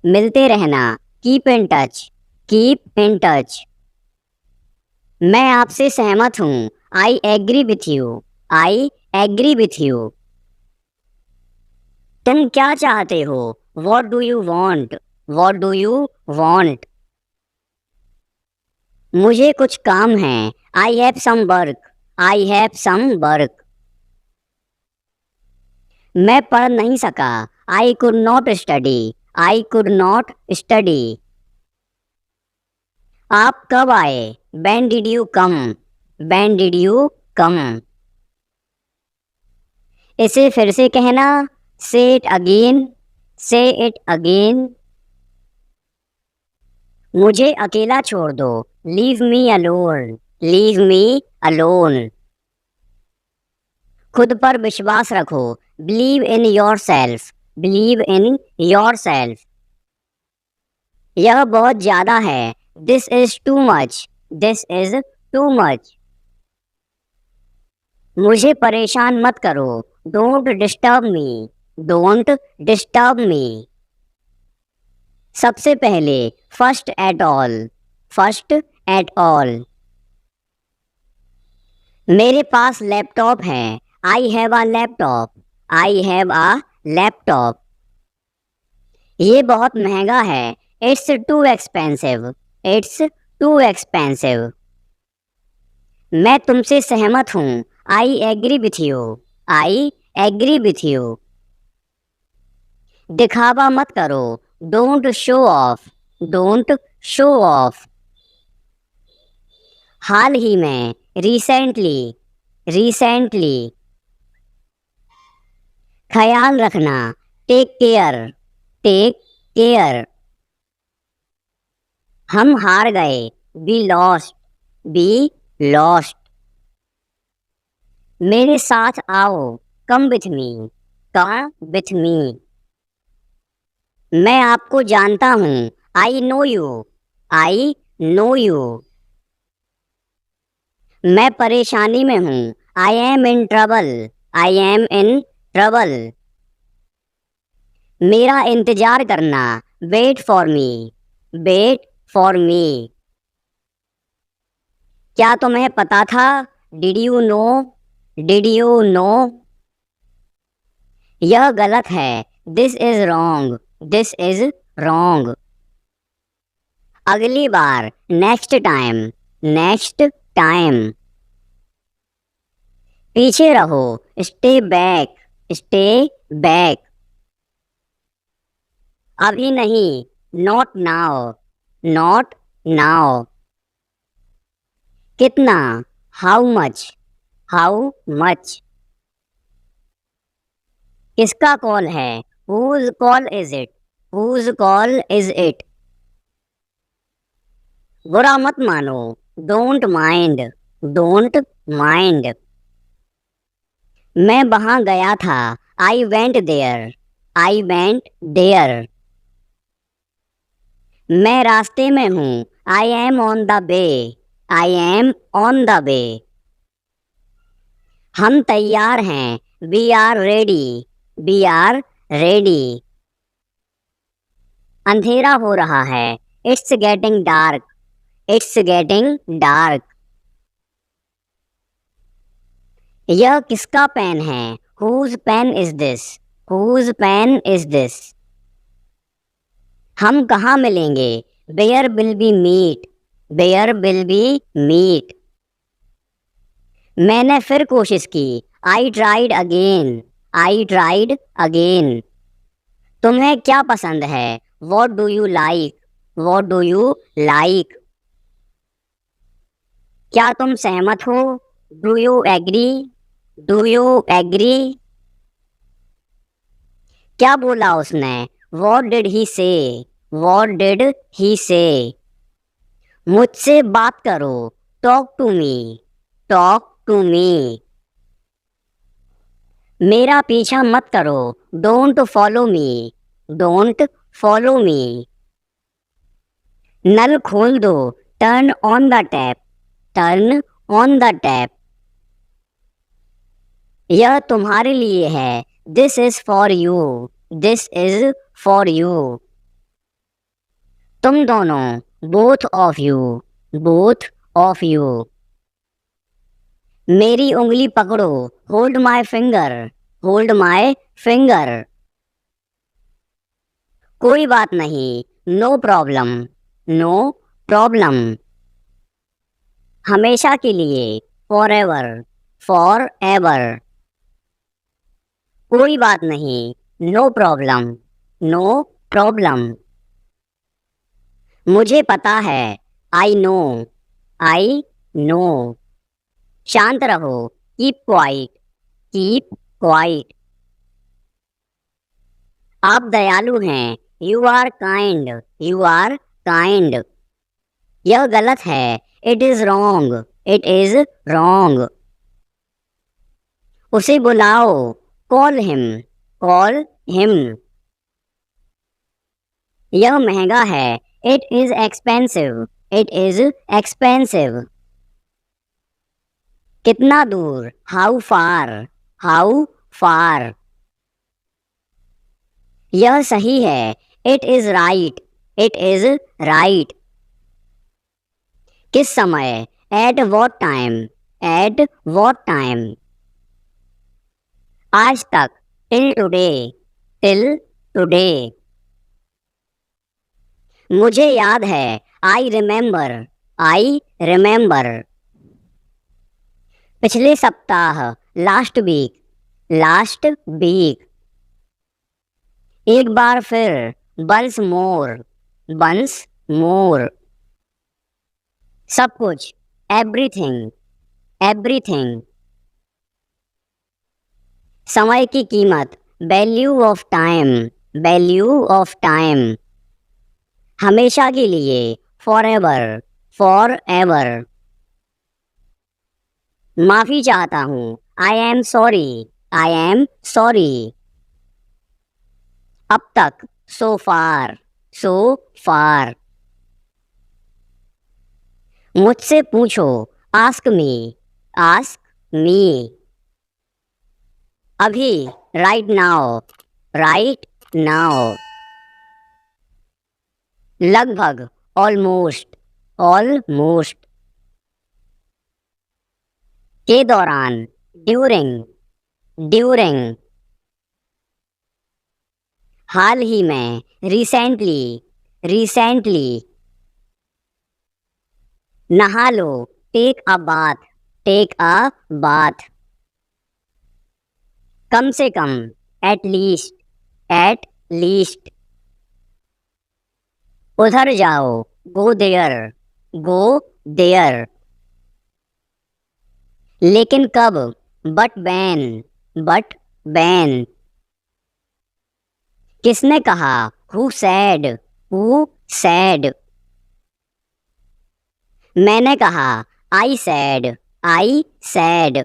मिलते रहना। Keep in touch. Keep in touch. मैं आपसे सहमत हूँ। I agree with you. I agree with you. तुम क्या चाहते हो? What do you want? What do you want? मुझे कुछ काम है। I have some work. I have some work. मैं पढ़ नहीं सका। I could not study. I could not study. आप कब आए? When did you come? When did you come? इसे फिर से कहना। Say it again. Say it again. मुझे अकेला छोड़ दो। Leave me alone. Leave me alone. खुद पर विश्वास रखो। Believe in yourself. Believe in yourself. यह बहुत ज्यादा है। This is too much. This is too much. मुझे परेशान मत करो। Don't disturb me. Don't disturb me. सबसे पहले। First at all. First at all. मेरे पास लैपटॉप है। I have a laptop. I have a laptop. ये बहुत महंगा है। It's too expensive. It's too expensive. मैं तुमसे सहमत हूँ। I agree with you. I agree with you. दिखावा मत करो। Don't show off. Don't show off. हाल ही में। रिसेंटली। रिसेंटली। ख्याल रखना। Take care. Take care. हम हार गए। We lost. We lost. मेरे साथ आओ। Come with me. Come with me. मैं आपको जानता हूँ। I know you. I know you. मैं परेशानी में हूँ। I am in trouble. I am in trouble. मेरा इंतजार करना। Wait for me. Wait for me. क्या तुम्हें पता था? Did you know? Did you know? यह गलत है। This is wrong. This is wrong. अगली बार। Next time. Next time. पीछे रहो। Stay back. Stay back. अभी नहीं। Not now. Not now. कितना? How much. How much. किसका कॉल है? Whose call is it? Whose call is it? बुरा मत मानो। Don't mind. Don't mind. मैं वहां गया था। I went there. I went there. मैं रास्ते में हूँ। I am on the way. I am on the way. हम तैयार हैं। We are ready. We are ready. अंधेरा हो रहा है। It's getting dark. It's getting dark. यह किसका पेन है? Whose pen is this? Whose pen is this? हम कहाँ मिलेंगे? Where will we meet? Where will we meet? मैंने फिर कोशिश की। I tried again. I tried again. तुम्हें क्या पसंद है? What do you like? What do you like? क्या तुम सहमत हो? Do you agree? Do you agree? क्या बोला उसने? वॉट डिड ही से? वॉट डिड ही से? मुझसे बात करो। Talk to me. Talk to me. मेरा पीछा मत करो। Don't follow me. Don't follow me. नल खोल दो। Turn on the tap. Turn on the tap. यह तुम्हारे लिए है। This is for you. This is for you. तुम दोनों, both of you, both of you. मेरी उंगली पकड़ो, hold my finger, hold my finger. कोई बात नहीं, नो प्रॉब्लम, नो प्रॉब्लम। हमेशा के लिए, फॉर एवर, फॉर एवर। कोई बात नहीं, नो प्रॉब्लम, नो प्रॉब्लम। मुझे पता है, आई नो, आई नो। शांत रहो, कीप क्वाइट, कीप क्वाइट। आप दयालु हैं, you are kind, you are kind. यह गलत है, it is wrong, it is wrong. उसे बुलाओ, कॉल हिम, कॉल हिम। यह महंगा है, it is expensive, it is expensive. कितना दूर, हाउ फार, हाउ फार। यह सही है, it is right, it is right. किस समय, at what time, at what time. आज तक, टिल टुडे, टिल टुडे। मुझे याद है, आई रिमेम्बर, आई रिमेम्बर। पिछले सप्ताह, लास्ट वीक, लास्ट वीक। एक बार फिर, वंस मोर, वंस मोर। सब कुछ, एवरीथिंग, एवरीथिंग। समय की कीमत, value of time, value of time. हमेशा के लिए, फॉर एवर, फॉर एवर। माफी चाहता हूँ, I am sorry, I am sorry. अब तक, सो फार, सो फार। मुझसे पूछो, आस्क मी, आस्क मी। अभी, राइट नाउ, राइट नाउ। लगभग, ऑलमोस्ट, ऑलमोस्ट। के दौरान, ड्यूरिंग, ड्यूरिंग। हाल ही में, रिसेंटली, रिसेंटली। नहा लो, take a bath, take a bath. कम से कम, एट लीस्ट, एट लीस्ट। उधर जाओ, गो देयर, गो देयर। लेकिन कब, बट बैन, बट बैन। किसने कहा, हु सैड, हु सैड। मैंने कहा, आई सैड, आई सैड।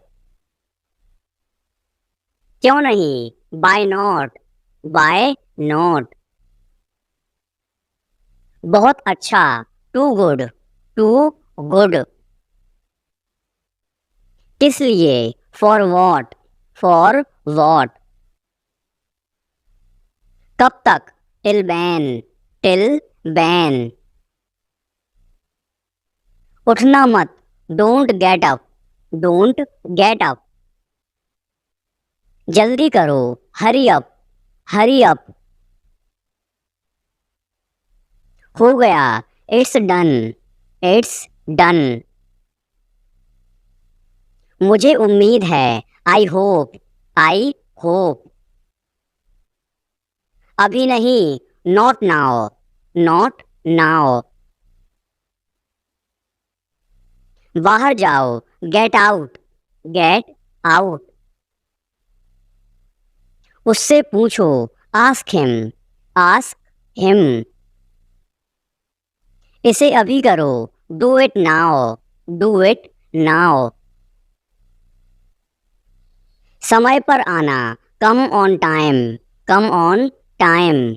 क्यों नहीं, बाय नॉट, बाय नॉट। बहुत अच्छा, टू गुड, टू गुड। किस लिए, फॉर वॉट, फॉर वॉट। कब तक, टिल बैन, टिल बैन। उठना मत, don't get up, don't get up. जल्दी करो, हरी अप, हरी अप। हो गया, इट्स डन, इट्स डन। मुझे उम्मीद है, आई होप, आई होप। अभी नहीं, नॉट नाउ, नॉट नाउ। बाहर जाओ, गेट आउट, गेट आउट। उससे पूछो, आस्क हिम, आस्क हिम। इसे अभी करो, do it now, do it now. समय पर आना, come on time, come on time.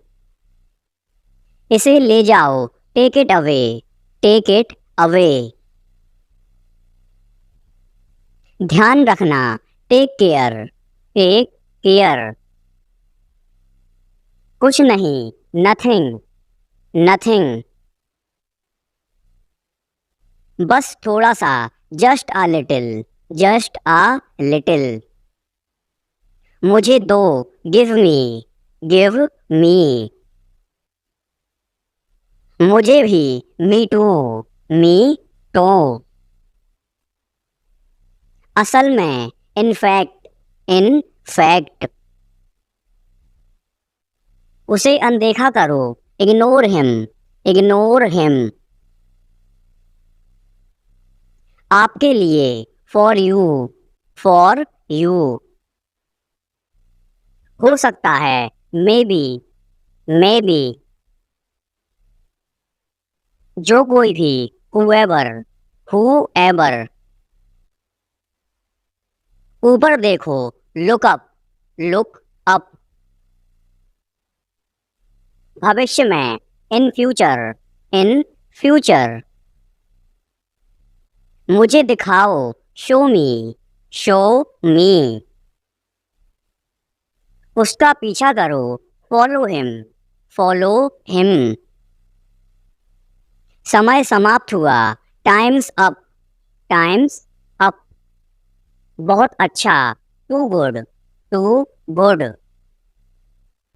इसे ले जाओ, take it away, take it away. ध्यान रखना, टेक केयर, टेक केयर। कुछ नहीं, नथिंग, नथिंग। बस थोड़ा सा, just a little, just a little. मुझे दो, गिव मी। मुझे भी, मी टू। असल में, इन फैक्ट। उसे अनदेखा करो, इग्नोर हिम। आपके लिए, फॉर यू। हो सकता है, मे बी। जो कोई भी, हुएवर। ऊपर देखो, लुक अप। भविष्य में, इन फ्यूचर। मुझे दिखाओ, शो मी। उसका पीछा करो, फॉलो हिम। समय समाप्त हुआ, टाइम्स अप। बहुत अच्छा, टू गुड।